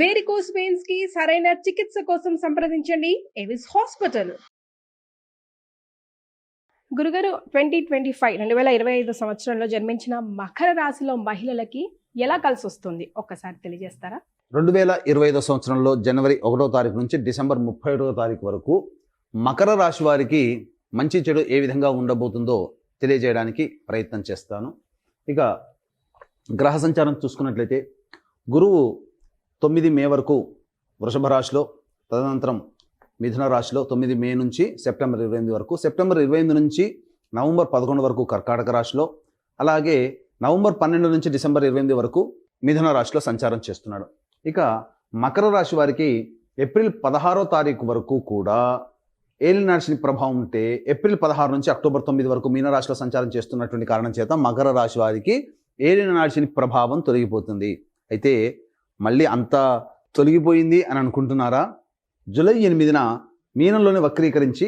Varicose veins కి సరైన చికిత్స కోసం సంప్రదించండి ఎవిస్ హాస్పిటల్. గురుగారు 2025 సంవత్సరంలో జన్మించిన మకర రాశిలో మహిళలకి ఎలా కలిసి వస్తుంది ఒక్కసారి తెలియజేస్తారా? 2025 సంవత్సరంలో జనవరి 1వ తారీఖు నుంచి డిసెంబర్ 31వ తారీఖు వరకు మకర రాశి వారికి మంచి చెడు ఏ విధంగా ఉండబోతుందో తెలియజేయడానికి ప్రయత్నం చేస్తాను. ఇక గ్రహ సంచారం చూసుకున్నట్లయితే గురువు 9 మే వరకు వృషభ రాశిలో, తదనంతరం మిథున రాశిలో 9 మే నుంచి సెప్టెంబర్ 28 వరకు, సెప్టెంబర్ 28 నుంచి నవంబర్ 11 వరకు కర్కాటక రాశిలో, అలాగే నవంబర్ 12 నుంచి డిసెంబర్ 28 వరకు మిథున రాశిలో సంచారం చేస్తున్నాడు. ఇక మకర రాశి వారికి ఏప్రిల్ 16వ తారీఖు వరకు కూడా ఏలినాటి శని ప్రభావం ఉంటే, ఏప్రిల్ 16 నుంచి అక్టోబర్ 9 వరకు మీనరాశిలో సంచారం చేస్తున్నటువంటి కారణం చేత మకర రాశి వారికి ఏలినాటి శని ప్రభావం తొలగిపోతుంది. అయితే మళ్ళీ అంత తొలగిపోయింది అని అనుకుంటున్నారా? జూలై 8న మీనంలోనే వక్రీకరించి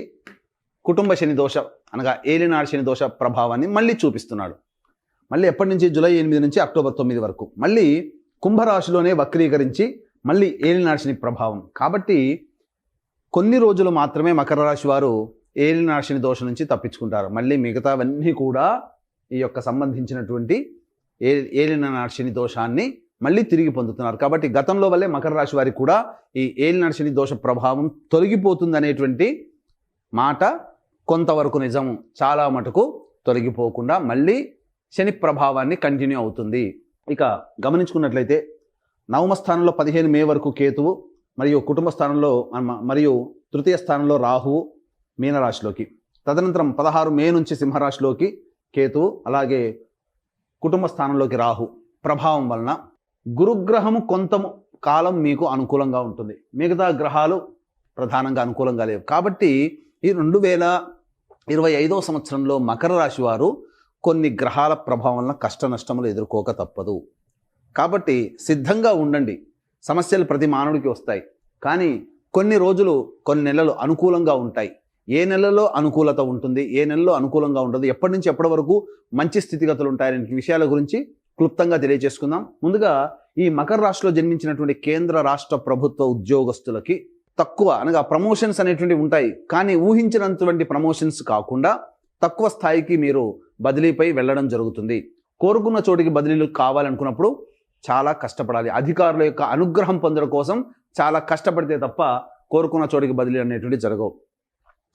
కుటుంబ శని దోష అనగా ఏలినాటి శని దోష ప్రభావాన్ని మళ్ళీ చూపిస్తున్నాడు. మళ్ళీ ఎప్పటి నుంచి? జూలై 8 నుంచి అక్టోబర్ 9 వరకు మళ్ళీ కుంభరాశిలోనే వక్రీకరించి మళ్ళీ ఏలినాటి శని ప్రభావం. కాబట్టి కొన్ని రోజులు మాత్రమే మకర రాశి వారు ఏలినాటి శని దోషం నుంచి తప్పించుకుంటారు. మళ్ళీ మిగతావన్నీ కూడా ఈ యొక్క సంబంధించినటువంటి ఏలినాటి శని దోషాన్ని మళ్ళీ తిరిగి పొందుతున్నారు. కాబట్టి గతంలో వల్లే మకర రాశి వారికి కూడా ఈ ఏలినాటి శని దోష ప్రభావం తొలగిపోతుంది అనేటువంటి మాట కొంతవరకు నిజం, చాలా మటుకు తొలగిపోకుండా మళ్ళీ శని ప్రభావాన్ని కంటిన్యూ అవుతుంది. ఇక గమనించుకున్నట్లయితే నవమ స్థానంలో 15 మే వరకు కేతువు, మరియు కుటుంబ స్థానంలో మరియు తృతీయ స్థానంలో రాహువు మీనరాశిలోకి, తదనంతరం 16 మే నుంచి సింహరాశిలోకి కేతువు, అలాగే కుటుంబ స్థానంలోకి రాహు ప్రభావం వలన గురుగ్రహము కొంత కాలం మీకు అనుకూలంగా ఉంటుంది, మిగతా గ్రహాలు ప్రధానంగా అనుకూలంగా లేవు. కాబట్టి ఈ 2025 సంవత్సరంలో మకర రాశి వారు కొన్ని గ్రహాల ప్రభావం వలన కష్ట నష్టములు ఎదుర్కోక తప్పదు. కాబట్టి సిద్ధంగా ఉండండి. సమస్యలు ప్రతి మానవుడికి వస్తాయి, కానీ కొన్ని రోజులు, కొన్ని నెలలు అనుకూలంగా ఉంటాయి. ఏ నెలలో అనుకూలత ఉంటుంది, ఏ నెలలో అనుకూలంగా ఉండదు, ఎప్పటి నుంచి ఎప్పటి వరకు మంచి స్థితిగతులు ఉంటాయనే విషయాల గురించి క్లుప్తంగా తెలియజేసుకుందాం. ముందుగా ఈ మకర రాశిలో జన్మించినటువంటి కేంద్ర రాష్ట్ర ప్రభుత్వ ఉద్యోగస్తులకి తక్కువ అనగా ప్రమోషన్స్ అనేటువంటివి ఉంటాయి, కానీ ఊహించినటువంటి ప్రమోషన్స్ కాకుండా తక్కువ స్థాయికి మీరు బదిలీపై వెళ్ళడం జరుగుతుంది. కోరుకున్న చోటికి బదిలీలు కావాలనుకున్నప్పుడు చాలా కష్టపడాలి. అధికారుల యొక్క అనుగ్రహం పొందడం కోసం చాలా కష్టపడితే తప్ప కోరుకున్న చోటికి బదిలీ అనేటువంటి జరగవు.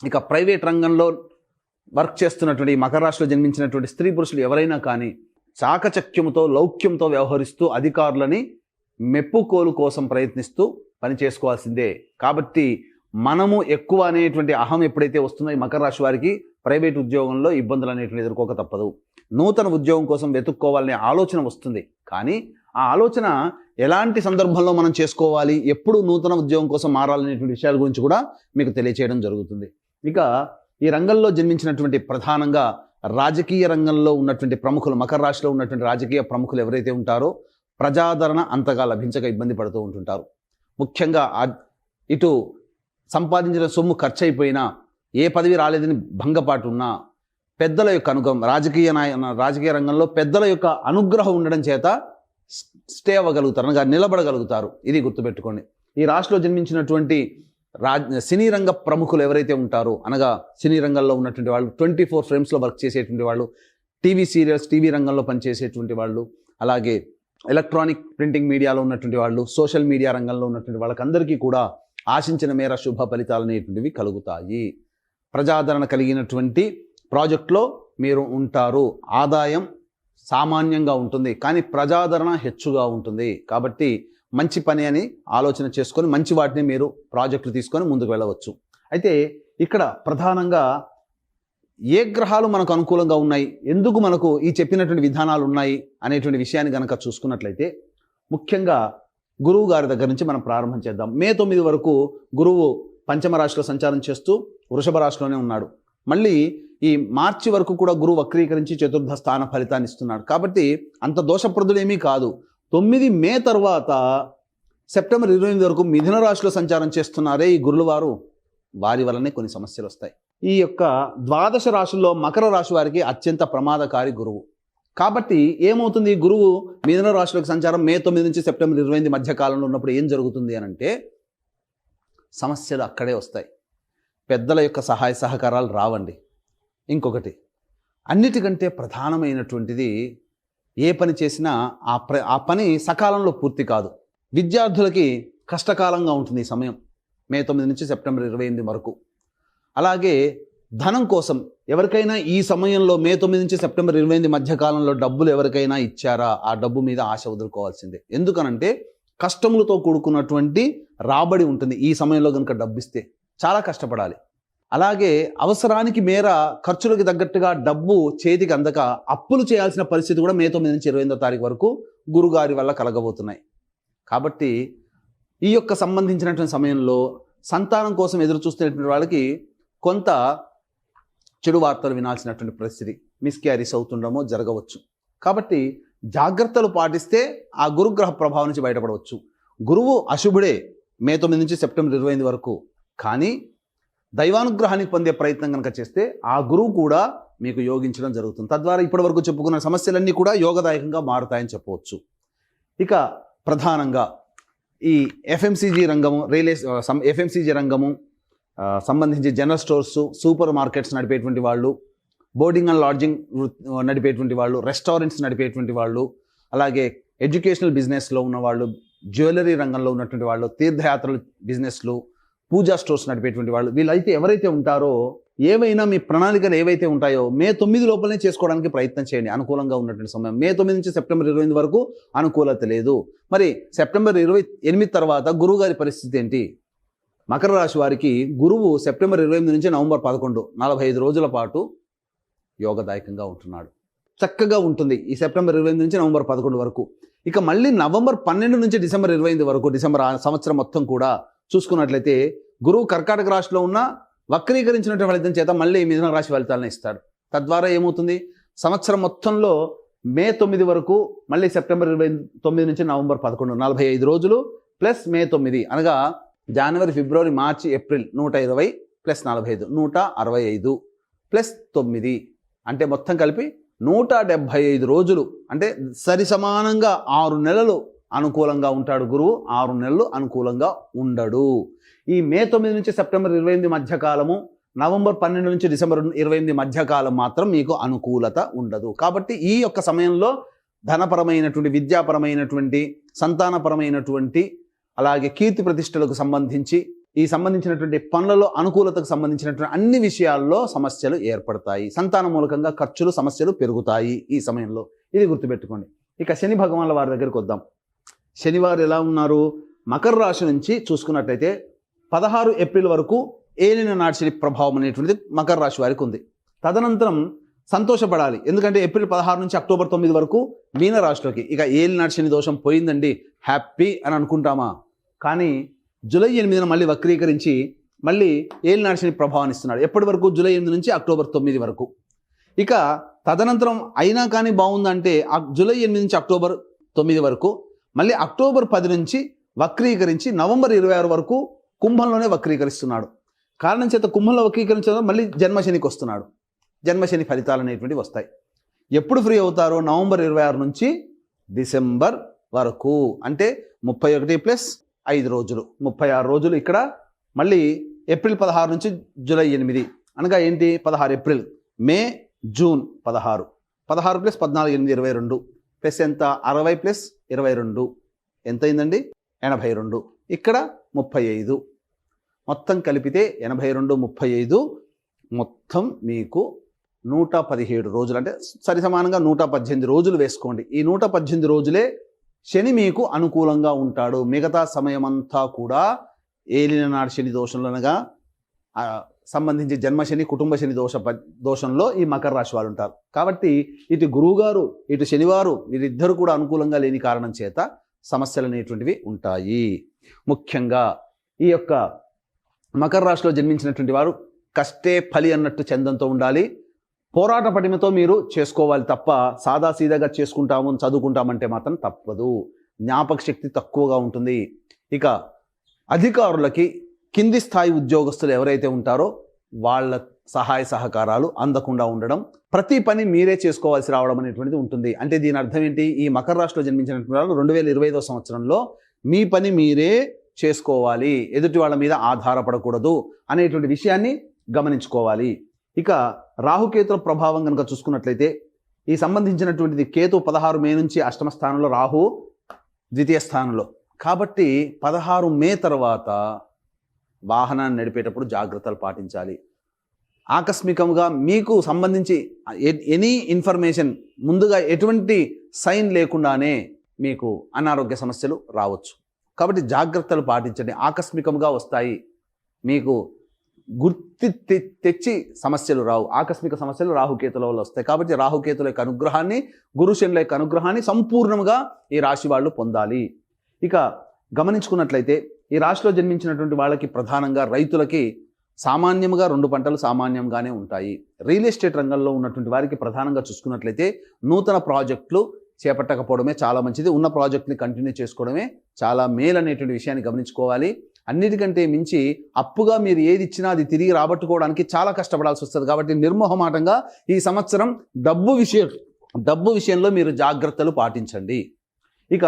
ఇక ప్రైవేట్ రంగంలో వర్క్ చేస్తున్నటువంటి మకర రాశిలో జన్మించినటువంటి స్త్రీ పురుషులు ఎవరైనా కానీ చాకచక్యముతో, లౌక్యంతో వ్యవహరిస్తూ అధికారులని మెప్పుకోలు కోసం ప్రయత్నిస్తూ పని చేసుకోవాల్సిందే. కాబట్టి మనము ఎక్కువ అనేటువంటి అహం ఎప్పుడైతే వస్తుందో ఈ మకర రాశి వారికి ప్రైవేట్ ఉద్యోగంలో ఇబ్బందులు అనేటువంటి ఎదుర్కోక తప్పదు. నూతన ఉద్యోగం కోసం వెతుక్కోవాలనే ఆలోచన వస్తుంది, కానీ ఆ ఆలోచన ఎలాంటి సందర్భంలో మనం చేసుకోవాలి, ఎప్పుడు నూతన ఉద్యోగం కోసం మారాలనేటువంటి విషయాల గురించి కూడా మీకు తెలియచేయడం జరుగుతుంది. ఇక ఈ రంగంలో జన్మించినటువంటి ప్రధానంగా రాజకీయ రంగంలో ఉన్నటువంటి ప్రముఖులు, మకర రాశిలో ఉన్నటువంటి రాజకీయ ప్రముఖులు ఎవరైతే ఉంటారో ప్రజాదరణ అంతగా లభించక ఇబ్బంది పడుతూ ఉంటుంటారు. ముఖ్యంగా ఇటు సంపాదించిన సొమ్ము ఖర్చు అయిపోయినా, ఏ పదవి రాలేదని భంగపాటు ఉన్నా, పెద్దల యొక్క అనుగ్రహం, రాజకీయ రంగంలో పెద్దల యొక్క అనుగ్రహం ఉండడం చేత స్టే అవ్వగలుగుతారు, అనగా నిలబడగలుగుతారు. ఇది గుర్తుపెట్టుకోండి. ఈ రాశిలో జన్మించినటువంటి సినీ రంగ ప్రముఖులు ఎవరైతే ఉంటారో, అనగా సినీ రంగంలో ఉన్నటువంటి వాళ్ళు, 24 ఫ్రేమ్స్లో వర్క్ చేసేటువంటి వాళ్ళు, టీవీ సీరియల్స్, టీవీ రంగంలో పనిచేసేటువంటి వాళ్ళు, అలాగే ఎలక్ట్రానిక్ ప్రింటింగ్ మీడియాలో ఉన్నటువంటి వాళ్ళు, సోషల్ మీడియా రంగంలో ఉన్నటువంటి వాళ్ళకందరికీ కూడా ఆశించిన మేర శుభ ఫలితాలు అనేటువంటివి కలుగుతాయి. ప్రజాదరణ కలిగినటువంటి ప్రాజెక్టులో మీరు ఉంటారు. ఆదాయం సామాన్యంగా ఉంటుంది, కానీ ప్రజాదరణ హెచ్చుగా ఉంటుంది. కాబట్టి మంచి పని అని ఆలోచన చేసుకొని మంచి వాటిని మీరు ప్రాజెక్టులు తీసుకొని ముందుకు వెళ్ళవచ్చు. అయితే ఇక్కడ ప్రధానంగా ఏ గ్రహాలు మనకు అనుకూలంగా ఉన్నాయి, ఎందుకు మనకు ఈ చెప్పినటువంటి విధానాలు ఉన్నాయి అనేటువంటి విషయాన్ని కనుక చూసుకున్నట్లయితే, ముఖ్యంగా గురువు గారి దగ్గర నుంచి మనం ప్రారంభం చేద్దాం. మే 9 వరకు గురువు పంచమ రాశిలో సంచారం చేస్తూ వృషభ రాశిలోనే ఉన్నాడు. మళ్ళీ ఈ మార్చి వరకు కూడా గురువు వక్రీకరించి చతుర్థ స్థాన ఫలితాన్ని ఇస్తున్నాడు. కాబట్టి అంత దోషప్రదుడేమీ కాదు. 9 మే తర్వాత సెప్టెంబర్ 28 వరకు మిథున రాశిలో సంచారం చేస్తున్నారే ఈ గురుల వారు, వారి వల్లనే కొన్ని సమస్యలు వస్తాయి. ఈ యొక్క ద్వాదశ రాశుల్లో మకర రాశి వారికి అత్యంత ప్రమాదకారి గురువు. కాబట్టి ఏమవుతుంది, గురువు మిథున రాశిలోకి సంచారం మే 9 నుంచి సెప్టెంబర్ 28 మధ్య కాలంలో ఉన్నప్పుడు ఏం జరుగుతుంది అని అంటే సమస్యలు అక్కడే వస్తాయి. పెద్దల యొక్క సహాయ సహకారాలు రావండి. ఇంకొకటి, అన్నిటికంటే ప్రధానమైనటువంటిది, ఏ పని చేసినా ఆ పని సకాలంలో పూర్తి కాదు. విద్యార్థులకి కష్టకాలంగా ఉంటుంది ఈ సమయం, మే 9 నుంచి సెప్టెంబర్ 28 వరకు. అలాగే ధనం కోసం ఎవరికైనా ఈ సమయంలో మే 9 నుంచి సెప్టెంబర్ 28 మధ్య కాలంలో డబ్బులు ఎవరికైనా ఇచ్చారా, ఆ డబ్బు మీద ఆశ వదులుకోవాల్సిందే. ఎందుకనంటే కష్టములతో కూడుకున్నటువంటి రాబడి ఉంటుంది. ఈ సమయంలో కనుక డబ్బు ఇస్తే చాలా కష్టపడాలి. అలాగే అవసరానికి మేర ఖర్చులకు తగ్గట్టుగా డబ్బు చేతికి అందక అప్పులు చేయాల్సిన పరిస్థితి కూడా మే 9 నుంచి 28వ తారీఖు వరకు గురుగారి వల్ల కలగబోతున్నాయి. కాబట్టి ఈ యొక్క సంబంధించినటువంటి సమయంలో సంతానం కోసం ఎదురు చూస్తున్నటువంటి వాళ్ళకి కొంత చెడు వార్తలు వినాల్సినటువంటి పరిస్థితి, మిస్క్యారీస్ అవుతుండమో జరగవచ్చు. కాబట్టి జాగ్రత్తలు పాటిస్తే ఆ గురుగ్రహ ప్రభావం నుంచి బయటపడవచ్చు. గురువు అశుభుడే మే 9 నుంచి సెప్టెంబర్ 28 వరకు. కానీ దైవానుగ్రహానికి పొందే ప్రయత్నం కనుక చేస్తే ఆ గురువు కూడా మీకు యోగించడం జరుగుతుంది. తద్వారా ఇప్పటి వరకు చెప్పుకున్న సమస్యలన్నీ కూడా యోగదాయకంగా మారుతాయని చెప్పవచ్చు. ఇక ప్రధానంగా ఈ ఎఫ్ఎంసీజీ రంగము, ఎఫ్ఎంసీజీ రంగము సంబంధించి జనరల్ స్టోర్స్, సూపర్ మార్కెట్స్ నడిపేటువంటి వాళ్ళు, బోర్డింగ్ అండ్ లాడ్జింగ్ నడిపేటువంటి వాళ్ళు, రెస్టారెంట్స్ నడిపేటువంటి వాళ్ళు, అలాగే ఎడ్యుకేషనల్ బిజినెస్లో ఉన్నవాళ్ళు, జ్యువెలరీ రంగంలో ఉన్నటువంటి వాళ్ళు, తీర్థయాత్రలు బిజినెస్లు, పూజా స్టోర్స్ నడిపేటువంటి వాళ్ళు, వీళ్ళైతే ఎవరైతే ఉంటారో ఏవైనా మీ ప్రణాళికలు ఏవైతే ఉంటాయో మే 9 లోపలనే చేసుకోవడానికి ప్రయత్నం చేయండి. అనుకూలంగా ఉన్నటువంటి సమయం మే 9 నుంచి సెప్టెంబర్ 28 వరకు అనుకూలత లేదు. మరి సెప్టెంబర్ 28 తర్వాత గురువు గారి పరిస్థితి ఏంటి? మకర రాశి వారికి గురువు సెప్టెంబర్ 28 నుంచి నవంబర్ 11 45 రోజుల పాటు యోగదాయకంగా ఉంటున్నాడు. చక్కగా ఉంటుంది ఈ సెప్టెంబర్ 28 నుంచి నవంబర్ 11 వరకు. ఇక మళ్ళీ నవంబర్ 12 నుంచి డిసెంబర్ 28 వరకు, డిసెంబర్ సంవత్సరం మొత్తం కూడా చూసుకున్నట్లయితే గురువు కర్కాటక రాశిలో ఉన్న వక్రీకరించినటువంటి ఫలితం చేత మళ్ళీ మిథున రాశి ఫలితాలను ఇస్తాడు. తద్వారా ఏమవుతుంది, సంవత్సరం మొత్తంలో మే 9 వరకు, మళ్ళీ సెప్టెంబర్ 29 నుంచి నవంబర్ 11 45 రోజులు ప్లస్ మే 9 అనగా జనవరి, ఫిబ్రవరి, మార్చి, ఏప్రిల్ 120 ప్లస్ 45 165 ప్లస్ 9 అంటే మొత్తం కలిపి 175 రోజులు. అంటే సరి సమానంగా 6 నెలలు అనుకూలంగా ఉంటాడు గురువు, 6 నెలలు అనుకూలంగా ఉండడు. ఈ మే 9 నుంచి సెప్టెంబర్ 28 మధ్యకాలము, నవంబర్ 12 నుంచి డిసెంబర్ 28 మధ్యకాలం మాత్రం మీకు అనుకూలత ఉండదు. కాబట్టి ఈ యొక్క సమయంలో ధనపరమైనటువంటి, విద్యాపరమైనటువంటి, సంతానపరమైనటువంటి, అలాగే కీర్తి ప్రతిష్టలకు సంబంధించి, ఈ సంబంధించినటువంటి పనులలో అనుకూలతకు సంబంధించినటువంటి అన్ని విషయాల్లో సమస్యలు ఏర్పడతాయి. సంతానం మూలకంగా ఖర్చులు, సమస్యలు పెరుగుతాయి ఈ సమయంలో. ఇది గుర్తుపెట్టుకోండి. ఇక శని భగవాన్ల వారి దగ్గరికి వద్దాం. శనివారు ఎలా ఉన్నారు? మకర రాశి నుంచి చూసుకున్నట్లయితే 16 ఏప్రిల్ వరకు ఏలిన నాటి శని ప్రభావం అనేటువంటిది మకర రాశి వారికి ఉంది. తదనంతరం సంతోషపడాలి, ఎందుకంటే ఏప్రిల్ 16 నుంచి అక్టోబర్ 9 వరకు మీన రాశిలోకి ఇక ఏలినాటి శని దోషం పోయిందండి, హ్యాపీ అని అనుకుంటామా? కానీ జూలై 8న మళ్ళీ వక్రీకరించి మళ్ళీ ఏలినాటి శని ప్రభావాన్ని ఇస్తున్నాడు. ఎప్పటి వరకు? జూలై 8 నుంచి అక్టోబర్ 9 వరకు. ఇక తదనంతరం అయినా కానీ బాగుందంటే జూలై 8 నుంచి అక్టోబర్ 9 వరకు, మళ్ళీ అక్టోబర్ 10 నుంచి వక్రీకరించి నవంబర్ 26 వరకు కుంభంలోనే వక్రీకరిస్తున్నాడు. కారణం చేత కుంభంలో వక్రీకరించడం మళ్ళీ జన్మశనికి వస్తున్నాడు. జన్మశని ఫలితాలు అనేటువంటివి వస్తాయి. ఎప్పుడు ఫ్రీ అవుతారో? నవంబర్ 26 నుంచి డిసెంబర్ వరకు, అంటే 31 ప్లస్ 5 రోజులు, 36 రోజులు. ఇక్కడ మళ్ళీ ఏప్రిల్ 16 నుంచి జూలై 8 అనగా ఏంటి? 16 ఏప్రిల్, మే, జూన్ 16 ప్లస్ 14 8 22 ప్లస్ ఎంత? 60 ప్లస్ 22 ఎంత అయిందండి? 82. ఇక్కడ 35, మొత్తం కలిపితే 82 35 మొత్తం మీకు 117 రోజులు, అంటే సరి సమానంగా 118 రోజులు వేసుకోండి. ఈ 118 రోజులే శని మీకు అనుకూలంగా ఉంటాడు. మిగతా సమయమంతా కూడా ఏలిన నాటి శని దోషంలోనగా సంబంధించి జన్మశని, కుటుంబ శని దోషంలో ఈ మకర రాశి వారు ఉంటారు. కాబట్టి ఇటు గురువుగారు, ఇటు శనివారు, వీరిద్దరు కూడా అనుకూలంగా లేని కారణం చేత సమస్యలు అనేటువంటివి ఉంటాయి. ముఖ్యంగా ఈ యొక్క మకర రాశిలో జన్మించినటువంటి వారు కష్టే ఫలి అన్నట్టు చందంతో ఉండాలి. పోరాట పటిమతో మీరు చేసుకోవాలి తప్ప సాదాసీదాగా చేసుకుంటాము, చదువుకుంటామంటే మాత్రం తప్పదు. జ్ఞాపక శక్తి తక్కువగా ఉంటుంది. ఇక అధికారులకి, కింది స్థాయి ఉద్యోగస్తులు ఎవరైతే ఉంటారో సహాయ సహకారాలు అందకుండా ఉండడం, ప్రతి పని మీరే చేసుకోవాల్సి రావడం అనేటువంటిది ఉంటుంది. అంటే దీని అర్థం ఏంటి? ఈ మకర రాశిలో జన్మించినటువంటి వాళ్ళు 2025వ సంవత్సరంలో మీ పని మీరే చేసుకోవాలి, ఎదుటి వాళ్ళ మీద ఆధారపడకూడదు అనేటువంటి విషయాన్ని గమనించుకోవాలి. ఇక రాహుకేతుల ప్రభావం కనుక చూసుకున్నట్లయితే ఈ సంబంధించినటువంటిది కేతు 16 మే నుంచి అష్టమ స్థానంలో, రాహు ద్వితీయ స్థానంలో. కాబట్టి 16 మే తర్వాత వాహనాన్ని నడిపేటప్పుడు జాగ్రత్తలు పాటించాలి. ఆకస్మికంగా మీకు సంబంధించి ఎనీ ఇన్ఫర్మేషన్ ముందుగా ఎటువంటి సైన్ లేకుండానే మీకు అనారోగ్య సమస్యలు రావచ్చు. కాబట్టి జాగ్రత్తలు పాటించండి. ఆకస్మికంగా వస్తాయి, మీకు గుర్తి తెచ్చి సమస్యలు రావు. ఆకస్మిక సమస్యలు రాహుకేతుల వల్ల వస్తాయి. కాబట్టి రాహుకేతుల యొక్క అనుగ్రహాన్ని, గురుశనుల యొక్క అనుగ్రహాన్ని సంపూర్ణంగా ఈ రాశి వాళ్ళు పొందాలి. ఇక గమనించుకున్నట్లయితే ఈ రాశిలో జన్మించినటువంటి వాళ్ళకి ప్రధానంగా రైతులకి సామాన్యంగా 2 పంటలు సామాన్యంగానే ఉంటాయి. రియల్ ఎస్టేట్ రంగంలో ఉన్నటువంటి వారికి ప్రధానంగా చూసుకున్నట్లయితే నూతన ప్రాజెక్టులు చేపట్టకపోవడమే చాలా మంచిది. ఉన్న ప్రాజెక్ట్ని కంటిన్యూ చేసుకోవడమే చాలా మేలు అనేటువంటి విషయాన్ని గమనించుకోవాలి. అన్నిటికంటే మించి అప్పుగా మీరు ఏది ఇచ్చినా అది తిరిగి రాబట్టుకోవడానికి చాలా కష్టపడాల్సి వస్తుంది. కాబట్టి నిర్మోహమాటంగా ఈ సంవత్సరం డబ్బు విషయంలో మీరు జాగ్రత్తలు పాటించండి. ఇక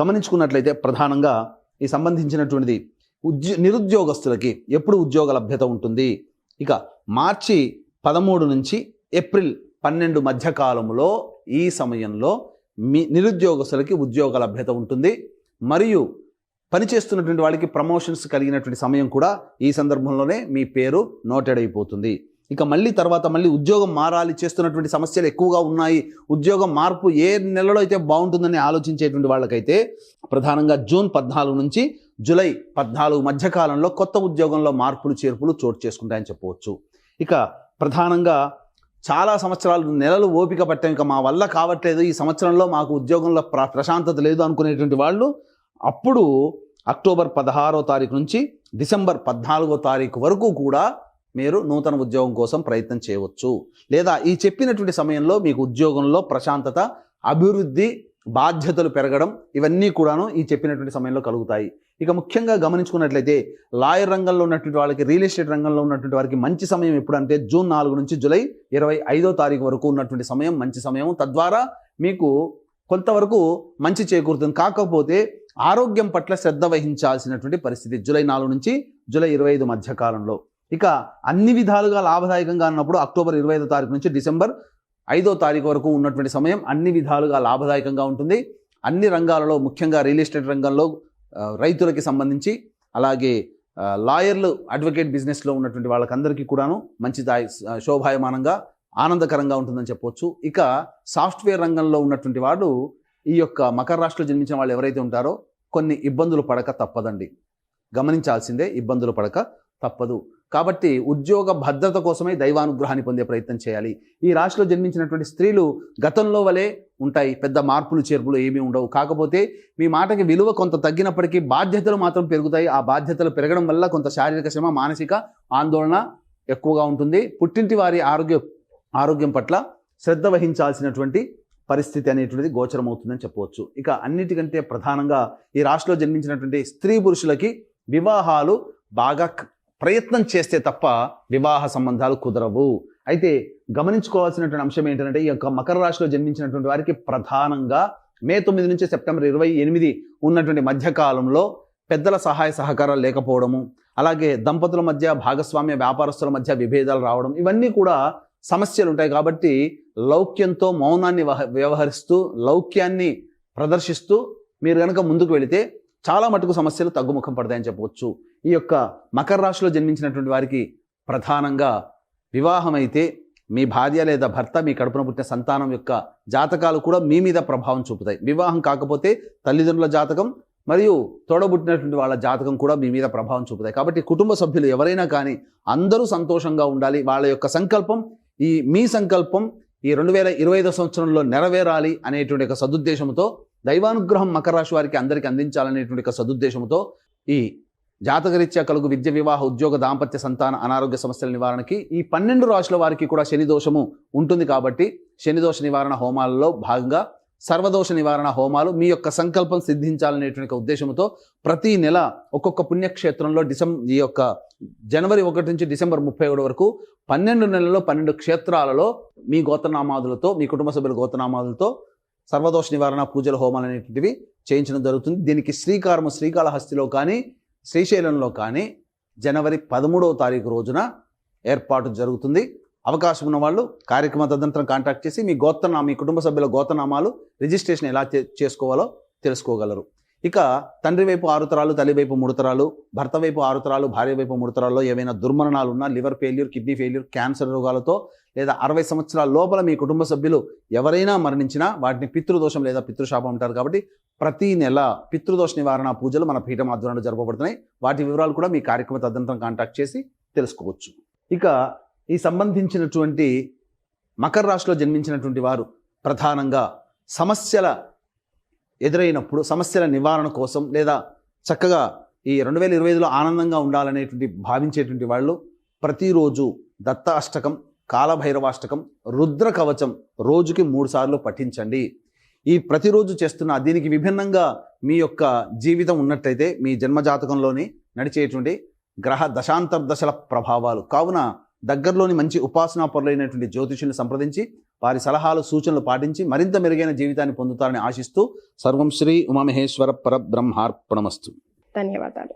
గమనించుకున్నట్లయితే ప్రధానంగా ఈ సంబంధించినటువంటిది నిరుద్యోగస్తులకి ఎప్పుడు ఉద్యోగ లభ్యత ఉంటుంది? ఇక మార్చి 13 నుంచి ఏప్రిల్ 12 మధ్య కాలంలో ఈ సమయంలో మీ నిరుద్యోగస్తులకి ఉద్యోగ లభ్యత ఉంటుంది. మరియు పనిచేస్తున్నటువంటి వాళ్ళకి ప్రమోషన్స్ కలిగినటువంటి సమయం కూడా ఈ సందర్భంలోనే మీ పేరు నోటెడ్ అయిపోతుంది. ఇక తర్వాత మళ్ళీ ఉద్యోగం మారాలి, చేస్తున్నటువంటి సమస్యలు ఎక్కువగా ఉన్నాయి, ఉద్యోగం మార్పు ఏ నెలలో అయితే బాగుంటుందని ఆలోచించేటువంటి వాళ్ళకైతే ప్రధానంగా జూన్ 14 నుంచి జూలై 14 మధ్య కాలంలో కొత్త ఉద్యోగంలో మార్పులు చేర్పులు చోటు చేసుకుంటాయని చెప్పవచ్చు. ఇక ప్రధానంగా చాలా సంవత్సరాలు నెలలు ఓపిక పట్టాం, ఇక మా వల్ల కావట్లేదు, ఈ సంవత్సరంలో మాకు ఉద్యోగంలో ప్రశాంతత లేదు అనుకునేటువంటి వాళ్ళు అప్పుడు అక్టోబర్ 16వ తారీఖు నుంచి డిసెంబర్ 14వ తారీఖు వరకు కూడా మీరు నూతన ఉద్యోగం కోసం ప్రయత్నం చేయవచ్చు. లేదా ఈ చెప్పినటువంటి సమయంలో మీకు ఉద్యోగంలో ప్రశాంతత, అభివృద్ధి, బాధ్యతలు పెరగడం ఇవన్నీ కూడాను ఈ చెప్పినటువంటి సమయంలో కలుగుతాయి. ఇక ముఖ్యంగా గమనించుకున్నట్లయితే లాయర్ రంగంలో ఉన్నటువంటి వాళ్ళకి, రియల్ ఎస్టేట్ రంగంలో ఉన్నటువంటి వారికి మంచి సమయం ఎప్పుడంటే జూన్ 4 నుంచి జూలై 25వ తారీఖు వరకు ఉన్నటువంటి సమయం మంచి సమయం. తద్వారా మీకు కొంతవరకు మంచి చేకూరుతుంది. కాకపోతే ఆరోగ్యం పట్ల శ్రద్ధ వహించాల్సినటువంటి పరిస్థితి జూలై 4 నుంచి జూలై 25 మధ్య కాలంలో. ఇక అన్ని విధాలుగా లాభదాయకంగా ఉన్నప్పుడు అక్టోబర్ 25వ తారీఖు నుంచి డిసెంబర్ 5వ తారీఖు వరకు ఉన్నటువంటి సమయం అన్ని విధాలుగా లాభదాయకంగా ఉంటుంది. అన్ని రంగాలలో ముఖ్యంగా రియల్ ఎస్టేట్ రంగంలో రైతులకి సంబంధించి, అలాగే లాయర్లు, అడ్వకేట్ బిజినెస్లో ఉన్నటువంటి వాళ్ళకందరికీ కూడాను మంచి శోభాయమానంగా ఆనందకరంగా ఉంటుందని చెప్పవచ్చు. ఇక సాఫ్ట్వేర్ రంగంలో ఉన్నటువంటి వాడు ఈ యొక్క మకర రాశిలో జన్మించిన వాళ్ళు ఎవరైతే ఉంటారో కొన్ని ఇబ్బందులు పడక తప్పదండి. గమనించాల్సిందే, ఇబ్బందులు పడక తప్పదు. కాబట్టి ఉద్యోగ భద్రత కోసమే దైవానుగ్రహాన్ని పొందే ప్రయత్నం చేయాలి. ఈ రాశిలో జన్మించినటువంటి స్త్రీలు గతంలో వలె ఉంటాయి, పెద్ద మార్పులు చేర్పులు ఏమీ ఉండవు. కాకపోతే మీ మాటకి విలువ కొంత తగ్గినప్పటికీ బాధ్యతలు మాత్రం పెరుగుతాయి. ఆ బాధ్యతలు పెరగడం వల్ల కొంత శారీరక శ్రమ, మానసిక ఆందోళన ఎక్కువగా ఉంటుంది. పుట్టింటి వారి ఆరోగ్యం పట్ల శ్రద్ధ వహించాల్సినటువంటి పరిస్థితి అనేటువంటిది గోచరమవుతుందని చెప్పవచ్చు. ఇక అన్నిటికంటే ప్రధానంగా ఈ రాశిలో జన్మించినటువంటి స్త్రీ పురుషులకి వివాహాలు బాగా ప్రయత్నం చేస్తే తప్ప వివాహ సంబంధాలు కుదరవు. అయితే గమనించుకోవాల్సినటువంటి అంశం ఏంటంటే ఈ యొక్క మకర రాశిలో జన్మించినటువంటి వారికి ప్రధానంగా మే 9 నుంచి సెప్టెంబర్ 28 ఉన్నటువంటి మధ్యకాలంలో పెద్దల సహాయ సహకారాలు లేకపోవడము, అలాగే దంపతుల మధ్య, భాగస్వామ్య వ్యాపారస్తుల మధ్య విభేదాలు రావడం, ఇవన్నీ కూడా సమస్యలు ఉంటాయి. కాబట్టి లౌక్యంతో మౌనాన్ని వ్యవహరిస్తూ, లౌక్యాన్ని ప్రదర్శిస్తూ మీరు కనుక ముందుకు వెళితే చాలా మటుకు సమస్యలు తగ్గుముఖం పడతాయని చెప్పవచ్చు. ఈ యొక్క మకర రాశిలో జన్మించినటువంటి వారికి ప్రధానంగా వివాహం అయితే మీ భార్య లేదా భర్త, మీ కడుపున పుట్టిన సంతానం యొక్క జాతకాలు కూడా మీ మీద ప్రభావం చూపుతాయి. వివాహం కాకపోతే తల్లిదండ్రుల జాతకం మరియు తోడబుట్టినటువంటి వాళ్ళ జాతకం కూడా మీ మీద ప్రభావం చూపుతాయి. కాబట్టి కుటుంబ సభ్యులు ఎవరైనా కానీ అందరూ సంతోషంగా ఉండాలి. వాళ్ళ యొక్క సంకల్పం, మీ సంకల్పం ఈ 2025 సంవత్సరంలో నెరవేరాలి అనేటువంటి ఒక సదుద్దేశంతో, దైవానుగ్రహం మకర రాశి వారికి అందరికీ అందించాలనేటువంటి ఒక సదుద్దేశంతో ఈ జాతకరీత్యా కలుగు విద్య, వివాహ, ఉద్యోగ, దాంపత్య, సంతాన, అనారోగ్య సమస్యల నివారణకి ఈ 12 రాశుల వారికి కూడా శని దోషము ఉంటుంది. కాబట్టి శని దోష నివారణ హోమాలలో భాగంగా సర్వదోష నివారణ హోమాలు మీ యొక్క సంకల్పం సిద్ధించాలనేటువంటి ఉద్దేశంతో ప్రతి నెల ఒక్కొక్క పుణ్యక్షేత్రంలో ఈ యొక్క జనవరి 1 నుంచి డిసెంబర్ 31 వరకు 12 నెలల్లో 12 క్షేత్రాలలో మీ గోత్రనామాదులతో మీ కుటుంబ సభ్యుల గోత్రనామాదులతో సర్వదోష నివారణ పూజల హోమాలు అనేటువంటివి చేయించడం జరుగుతుంది. దీనికి శ్రీకాళహస్తిలో కానీ శ్రీశైలంలో కానీ జనవరి 13వ తారీఖు రోజున ఏర్పాటు జరుగుతుంది. అవకాశం ఉన్న వాళ్ళు కార్యక్రమ తదనంతరం కాంటాక్ట్ చేసి మీ కుటుంబ సభ్యుల గోత్రనామాలు రిజిస్ట్రేషన్ ఎలా చేసుకోవాలో తెలుసుకోగలరు. ఇక తండ్రి వైపు 6 తరాలు, తల్లి వైపు 3 తరాలు, భర్త వైపు 6 తరాలు, భార్య వైపు 3 తరాల్లో ఏవైనా దుర్మరణాలు ఉన్నా, liver failure, kidney failure, cancer రోగాలతో లేదా 60 సంవత్సరాల లోపల మీ కుటుంబ సభ్యులు ఎవరైనా మరణించినా వాటిని పితృదోషం లేదా పితృశాపం అంటారు. కాబట్టి ప్రతి నెల పితృదోష నివారణ పూజలు మన పీఠం ఆధ్వర్యంలో జరపబడుతున్నాయి. వాటి వివరాలు కూడా మీ కార్యక్రమ తదనంతరం కాంటాక్ట్ చేసి తెలుసుకోవచ్చు. ఇక ఈ సంబంధించినటువంటి మకర రాశిలో జన్మించినటువంటి వారు ప్రధానంగా సమస్యల ఎదురైనప్పుడు సమస్యల నివారణ కోసం లేదా చక్కగా ఈ 2025లో ఆనందంగా ఉండాలనేటువంటి భావించేటువంటి వాళ్ళు ప్రతిరోజు దత్త అష్టకం, కాలభైరవాష్టకం, రుద్ర కవచం రోజుకి 3 సార్లు పఠించండి. ఈ ప్రతిరోజు చేస్తున్న దీనికి విభిన్నంగా మీ యొక్క జీవితం ఉన్నట్టయితే మీ జన్మజాతకంలోని నడిచేటువంటి గ్రహ దశాంతర్దశల ప్రభావాలు కావున దగ్గరలోని మంచి ఉపాసనా పరులైనటువంటి జ్యోతిషుల్ని సంప్రదించి వారి సలహాలు సూచనలు పాటించి మరింత మెరుగైన జీవితాన్ని పొందుతారని ఆశిస్తూ సర్వం శ్రీ ఉమామహేశ్వర పరబ్రహ్మార్పణమస్తు. ధన్యవాదాలు.